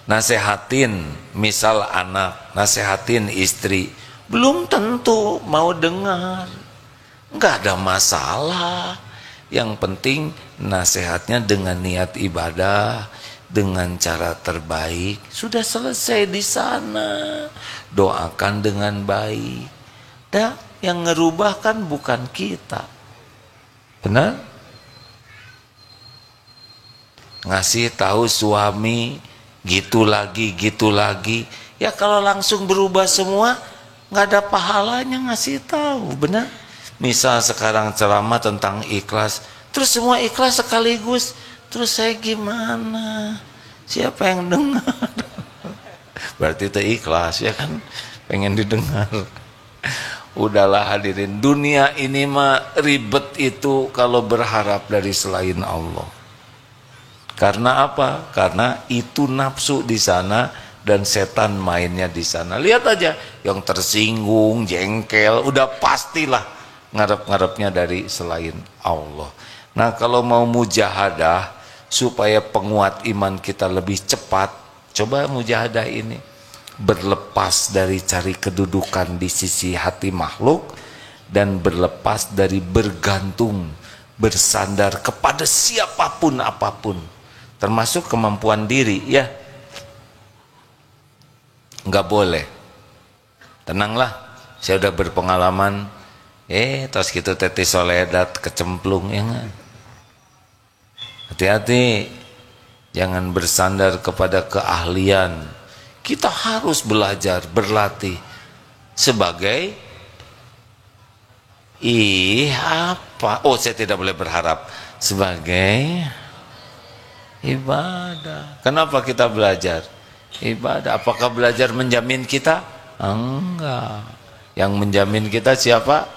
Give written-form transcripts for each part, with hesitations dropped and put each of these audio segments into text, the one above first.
nasehatin misal anak, nasehatin istri, belum tentu mau dengar. Enggak ada masalah. Yang penting nasihatnya dengan niat ibadah, dengan cara terbaik. Sudah selesai di sana. Doakan dengan baik. Dah, yang ngerubah kan bukan kita. Benar? Ngasih tahu suami gitu lagi. Ya kalau langsung berubah semua, nggak ada pahalanya ngasih tahu, benar? Misal sekarang ceramah tentang ikhlas, terus semua ikhlas sekaligus, terus saya gimana? Siapa yang dengar? Berarti itu ikhlas, ya kan? Pengen didengar. Udahlah hadirin, dunia ini mah ribet itu kalau berharap dari selain Allah. Karena apa? Karena itu nafsu di sana dan setan mainnya di sana. Lihat aja, yang tersinggung, jengkel, udah pastilah ngarep-ngarepnya dari selain Allah. Nah, kalau mau mujahadah supaya penguat iman kita lebih cepat, coba mujahadah ini. Berlepas dari cari kedudukan di sisi hati makhluk dan berlepas dari bergantung, bersandar kepada siapapun apapun, termasuk kemampuan diri, ya. Enggak boleh. Tenanglah, saya udah berpengalaman. Terus gitu Teti Soledad kecemplung, ya enggak? Hati-hati, jangan bersandar kepada keahlian. Kita harus belajar, berlatih sebagai saya tidak boleh berharap, sebagai ibadah. Kenapa kita belajar? Ibadah. Apakah belajar menjamin kita? Enggak. Yang menjamin kita siapa?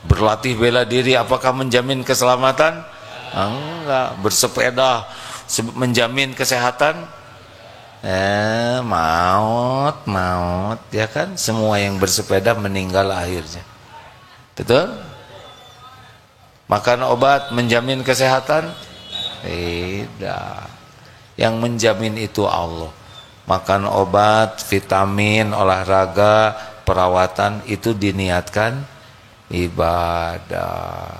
Berlatih bela diri apakah menjamin keselamatan? Enggak. Bersepeda menjamin kesehatan? Maut, ya kan? Semua yang bersepeda meninggal akhirnya. Betul? Makan obat menjamin kesehatan? Tidak. Yang menjamin itu Allah. Makan obat, vitamin, olahraga, perawatan itu diniatkan ibadah.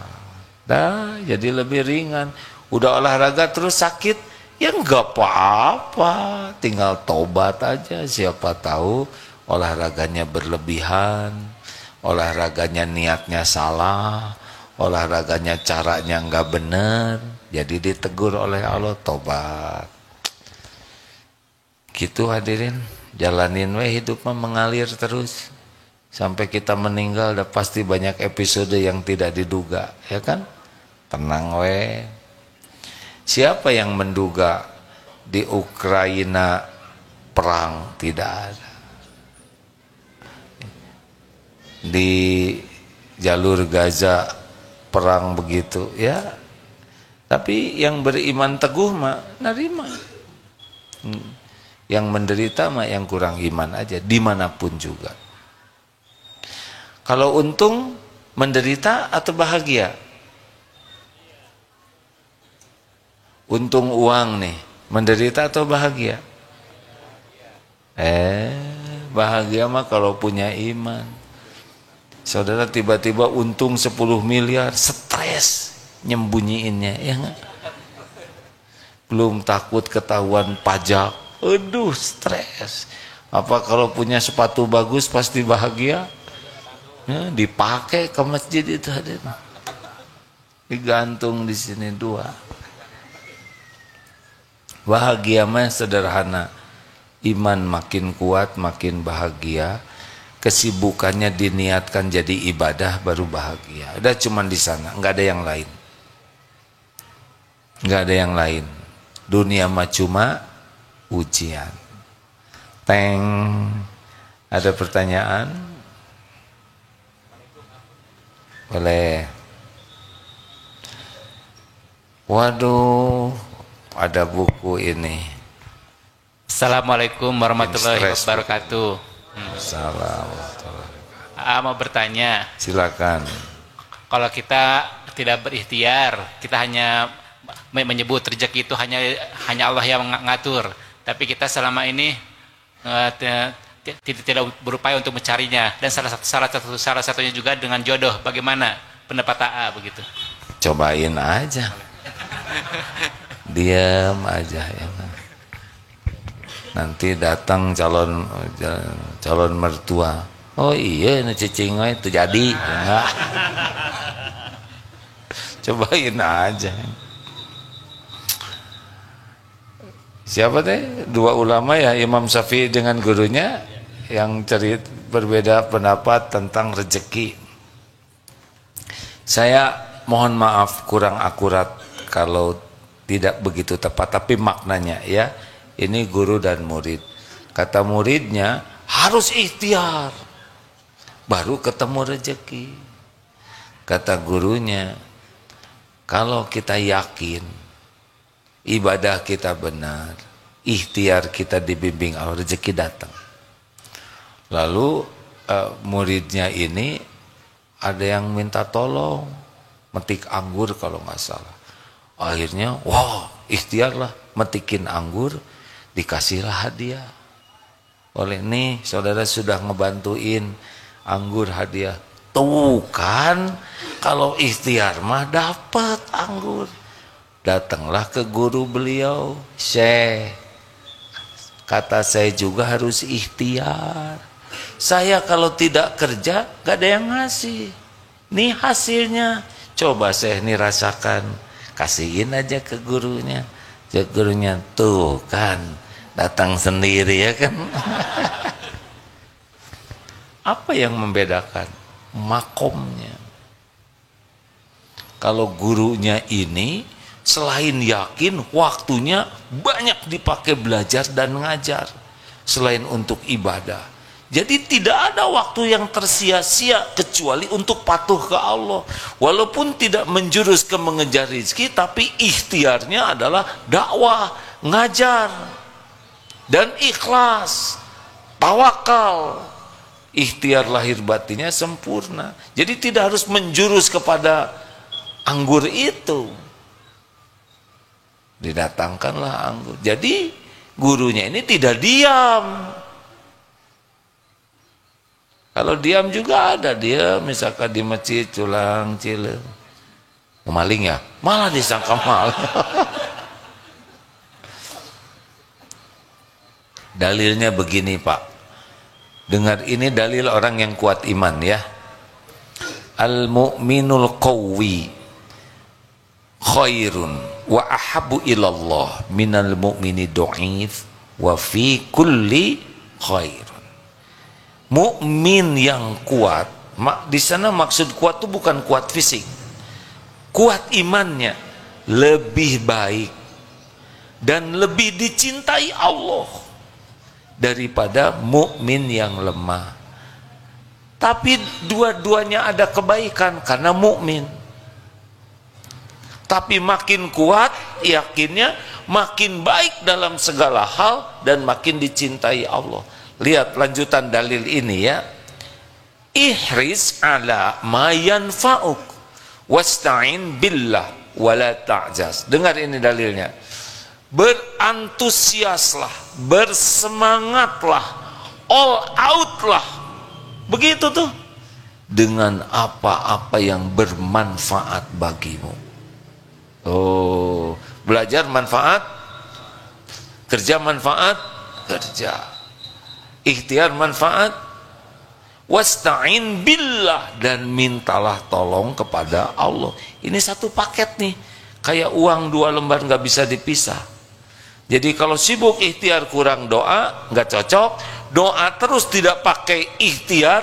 Jadi lebih ringan. Udah olahraga terus sakit, ya enggak apa-apa, tinggal tobat aja. Siapa tahu olahraganya berlebihan, olahraganya niatnya salah, olahraganya caranya enggak benar, jadi ditegur oleh Allah, tobat. Gitu hadirin, jalanin hidup mengalir terus sampai kita meninggal. Udah pasti banyak episode yang tidak diduga, ya kan? Tenang Siapa yang menduga di Ukraina perang? Tidak ada. Di jalur Gaza perang begitu, ya. Tapi yang beriman teguh mah nerima. Yang menderita mah yang kurang iman aja, dimanapun juga. Kalau untung menderita atau bahagia? Untung uang nih, menderita atau bahagia? Bahagia mah kalau punya iman. Saudara tiba-tiba untung 10 miliar, stres nyembunyiinnya, ya enggak? Belum takut ketahuan pajak, aduh stres. Apa kalau punya sepatu bagus pasti bahagia? Ya, dipakai ke masjid itu hadir. Digantung di sini 2. Bahagia mah sederhana. Iman makin kuat, makin bahagia. Kesibukannya diniatkan jadi ibadah, baru bahagia. Udah cuman di sana, nggak ada yang lain. Nggak ada yang lain. Dunia mah cuma ujian. Ada pertanyaan? Boleh. Waduh, ada buku ini. Assalamualaikum warahmatullahi wabarakatuh. Assalamualaikum. Mau bertanya. Silakan. Kalau kita tidak berikhtiar, kita hanya menyebut rezeki itu hanya Allah yang mengatur. tapi kita selama ini tidak berupaya untuk mencarinya, dan salah satunya juga dengan jodoh. Bagaimana pendapat AA begitu? Cobain aja. Diam aja ya. Nanti datang calon mertua. Oh iya, ini cicing itu jadi. Enggak. Cobain aja. Siapa teh? Dua ulama ya, Imam Syafi'i dengan gurunya yang berbeda pendapat tentang rezeki. Saya mohon maaf kurang akurat kalau tidak begitu tepat, tapi maknanya ya, ini guru dan murid. Kata muridnya harus ikhtiar baru ketemu rezeki. Kata gurunya, kalau kita yakin ibadah kita benar, ikhtiar kita dibimbing Allah, rezeki datang. Lalu muridnya ini ada yang minta tolong metik anggur kalau nggak salah. Akhirnya, wah, ikhtiarlah metikin anggur, dikasihlah hadiah. Oleh nih, saudara sudah ngebantuin anggur hadiah. Tuh kan, kalau ikhtiar mah dapat anggur. Datanglah ke guru beliau, Syekh, kata saya juga harus ikhtiar. Saya kalau tidak kerja gak ada yang ngasih. Nih hasilnya, coba saya nih rasakan. Kasihin aja ke gurunya. Ke gurunya, tuh kan, datang sendiri ya kan. Apa yang membedakan? Makomnya. Kalau gurunya ini selain yakin, waktunya banyak dipakai belajar dan ngajar selain untuk ibadah. Jadi tidak ada waktu yang tersia-sia kecuali untuk patuh ke Allah. Walaupun tidak menjurus ke mengejar rezeki, tapi ikhtiarnya adalah dakwah, ngajar, dan ikhlas, tawakal. Ikhtiar lahir batinnya sempurna. Jadi tidak harus menjurus kepada anggur itu. Didatangkanlah anggur. Jadi gurunya ini tidak diam. Kalau diam juga ada dia, misalkan di masjid culang cileng, maling ya, malah disangka mal. Dalilnya begini Pak, dengar ini dalil orang yang kuat iman ya. Al-mu'minul qawwi khairun wa ahabu ilallah minal mu'mini du'if wa fi kulli khair. Mukmin yang kuat, di sana maksud kuat itu bukan kuat fisik, kuat imannya, lebih baik dan lebih dicintai Allah daripada mukmin yang lemah. Tapi dua-duanya ada kebaikan karena mukmin. Tapi makin kuat yakinnya, makin baik dalam segala hal dan makin dicintai Allah. Lihat lanjutan dalil ini ya. Ihris ala ma yanfa'uk wasta'in billah wala ta'jaz. Dengar ini dalilnya. Berantusiaslah, bersemangatlah, all out lah. Begitu tuh. Dengan apa-apa yang bermanfaat bagimu. Oh, belajar manfaat, kerja manfaat, kerja. Ikhtiar manfaat, wasta'in billah, dan mintalah tolong kepada Allah. Ini satu paket nih, kayak uang 2 lembar nggak bisa dipisah. Jadi kalau sibuk ikhtiar kurang doa, nggak cocok. Doa terus tidak pakai ikhtiar,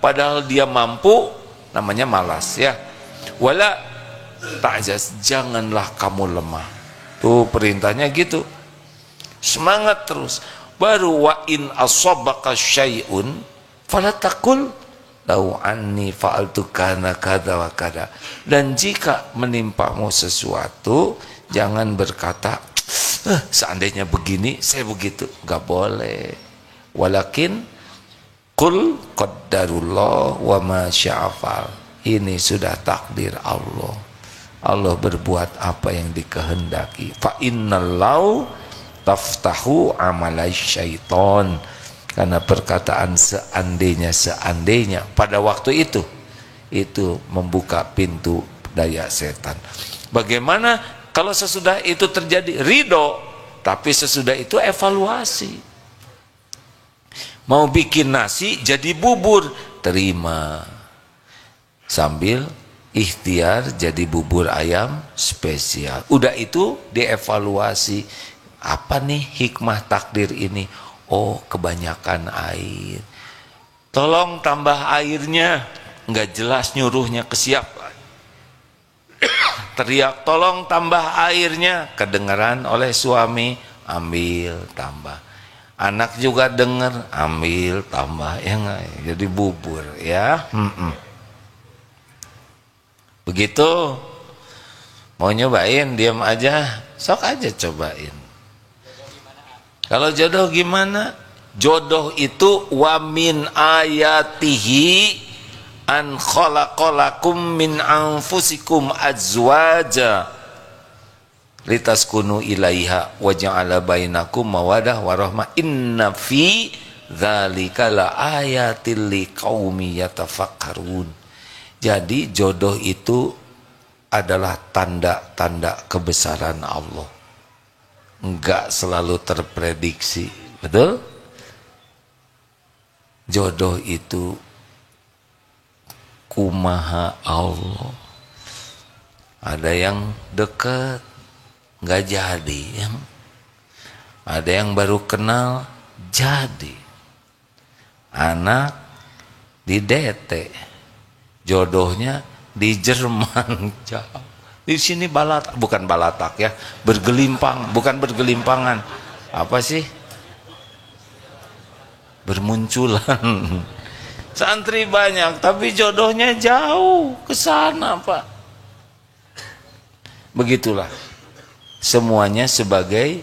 padahal dia mampu, namanya malas ya. Wala ta'jaz, janganlah kamu lemah. Tuh perintahnya gitu. Semangat terus. Baru wa in asabaka syai'un fala taqul lau anni fa'altu kana kada wa kada. Dan jika menimpamu sesuatu, jangan berkata seandainya begini saya begitu, enggak boleh. Walakin qul qaddarullah wa ma sya'afal. Ini sudah takdir Allah. Allah berbuat apa yang dikehendaki. Fa innallahu taftahu amalai syaiton, karena perkataan seandainya pada waktu itu membuka pintu daya setan. Bagaimana kalau sesudah itu terjadi? Ridho, tapi sesudah itu evaluasi. Mau bikin nasi jadi bubur, terima, sambil ikhtiar jadi bubur ayam spesial. Udah itu dievaluasi, apa nih hikmah takdir ini? Oh, kebanyakan air, tolong tambah airnya. Nggak jelas nyuruhnya ke siapa. Teriak, tolong tambah airnya, kedengaran oleh suami, ambil tambah. Anak juga dengar, ambil tambah, ya nggak? Jadi bubur, ya. Begitu. Mau nyobain, diam aja, sok aja cobain. Kalau jodoh gimana? Jodoh itu wa min ayatihi an khalaqalakum min anfusikum azwaja litaskunu ilaiha wa ja'ala bainakum mawadah warahmah inna fi dzalika laayatil liqaumi yatafakkarun. Jadi jodoh itu adalah tanda-tanda kebesaran Allah. Enggak selalu terprediksi, betul? Jodoh itu kumaha Allah. Ada yang dekat nggak jadi, yang ada yang baru kenal jadi. Anak di DT, jodohnya di Jerman jauh. Di sini bukan balatak ya, bergelimpang, bukan bergelimpangan. Apa sih? Bermunculan. Santri banyak, tapi jodohnya jauh ke sana, Pak. Begitulah. Semuanya sebagai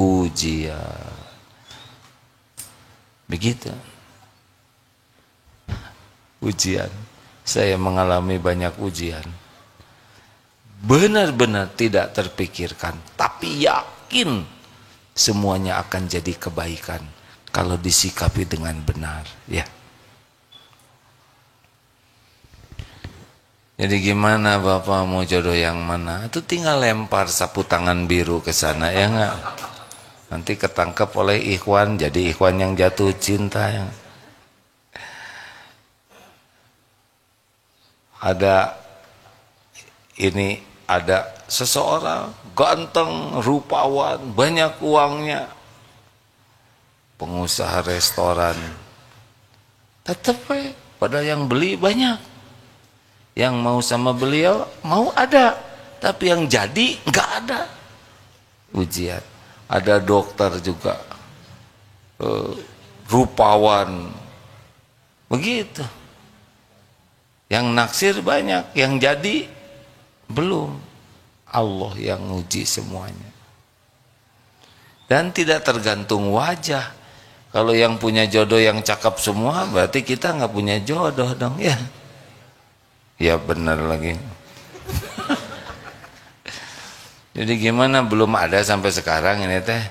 ujian. Begitu. Ujian. Saya mengalami banyak ujian. Benar-benar tidak terpikirkan, tapi yakin semuanya akan jadi kebaikan kalau disikapi dengan benar, ya. Jadi gimana Bapak mau jodoh yang mana? Itu tinggal lempar sapu tangan biru ke sana, ya enggak? Nanti ketangkep oleh ikhwan, jadi ikhwan yang jatuh cinta. Ya. Ada seseorang ganteng, rupawan, banyak uangnya, pengusaha restoran, tetap pada yang beli banyak, yang mau sama beliau mau ada, tapi yang jadi nggak ada. Ujian. Ada dokter juga, rupawan, begitu. Yang naksir banyak, yang jadi belum. Allah yang uji semuanya. Dan tidak tergantung wajah. Kalau yang punya jodoh yang cakep semua, berarti kita nggak punya jodoh dong, ya. Ya benar lagi. Jadi gimana, belum ada sampai sekarang ini teh?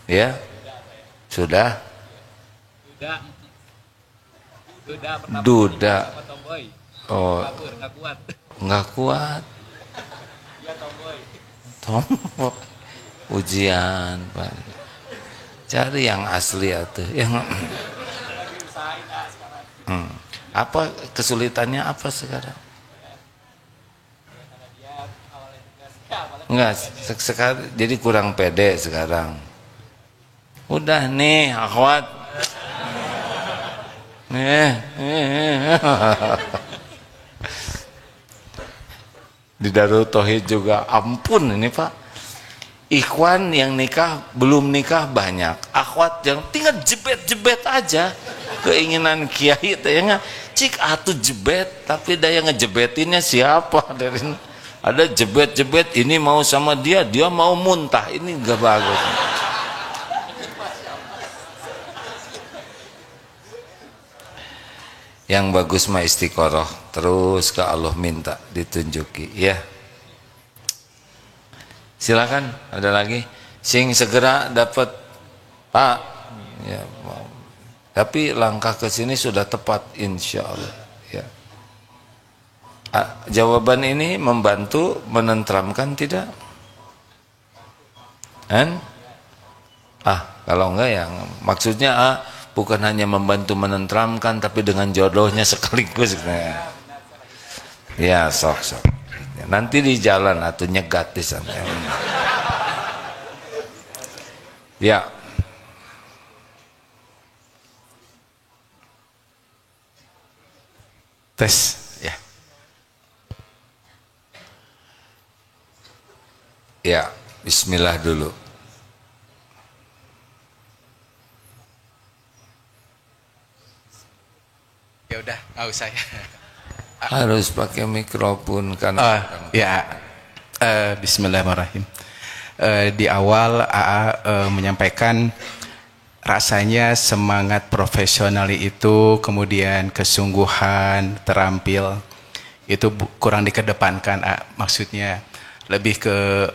Ya? Sudah? Duda. Oh, nggak kuat. Tomboy. Ujian, Pak. Cari yang asli atuh. Yang apa kesulitannya apa sekarang? Enggak, sekarang jadi kurang pede sekarang. Udah nih, akhwat. Di Darul Tauhid juga ampun ini Pak. Ikhwan yang nikah belum nikah banyak. Akhwat yang tinggal jebet-jebet aja. Keinginan kiai tanya cik atuh jebet, tapi daya ngejebetinnya siapa dari ada jebet-jebet ini mau sama dia mau muntah, ini enggak bagus. Yang bagus mah istiqoroh, terus ke Allah minta ditunjuki, ya. Silakan, ada lagi. sing segera dapat Pak ya, tapi langkah ke sini sudah tepat insya Allah ya. Jawaban ini membantu menenteramkan tidak? Kan? Kalau enggak ya maksudnya bukan hanya membantu menenteramkan tapi dengan jodohnya sekaligus. Ya sok. Nanti di jalan atau nyegat di sana. Ya. Tes ya. Ya, bismillah dulu. Ya udah, nggak usah ya. Harus pakai mikrofon kan. Ya. Bismillahirrahmanirrahim. Di awal AA menyampaikan rasanya semangat profesional itu, kemudian kesungguhan, terampil itu kurang dikedepankan. Maksudnya lebih ke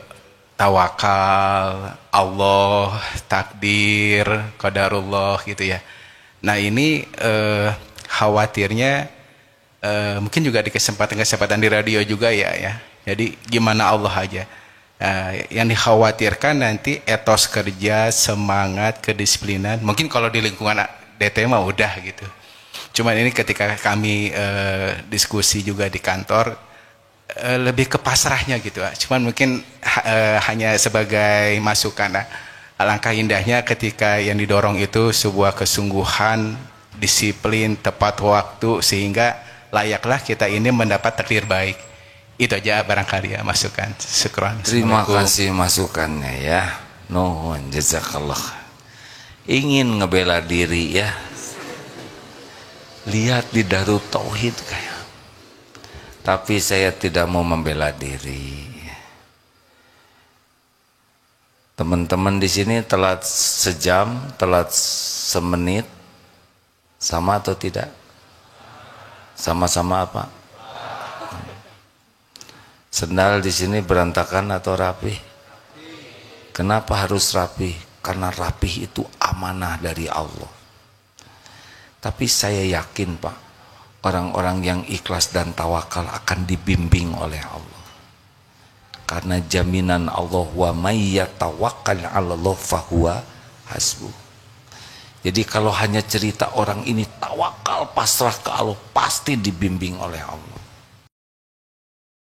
tawakal, Allah, takdir, qadarullah gitu ya. Nah ini khawatirnya mungkin juga di kesempatan di radio juga ya. Jadi gimana Allah aja. Yang dikhawatirkan nanti etos kerja, semangat, kedisiplinan. Mungkin kalau di lingkungan DT mah udah gitu. Cuman ini ketika kami diskusi juga di kantor lebih ke pasrahnya gitu. Cuman mungkin hanya sebagai masukan. Alangkah indahnya ketika yang didorong itu sebuah kesungguhan, disiplin, tepat waktu sehingga layaklah kita ini mendapat takdir baik. Itu aja barangkali ya masukan. Syukran. Terima kasih masukannya ya. Nuhun jazakallah. Ingin ngebela diri ya. Lihat di Darut Tauhid kayak. Tapi saya tidak mau membela diri. Teman-teman di sini telat sejam, telat semenit, sama atau tidak? Sama-sama apa? Sendal di sini berantakan atau rapi? Kenapa harus rapi? Karena rapi itu amanah dari Allah. Tapi saya yakin Pak, orang-orang yang ikhlas dan tawakal akan dibimbing oleh Allah. Karena jaminan Allah, wa may yatawakkal 'alallah fahuwa hasbuh. Jadi kalau hanya cerita orang ini tawakal pasrah ke Allah, pasti dibimbing oleh Allah.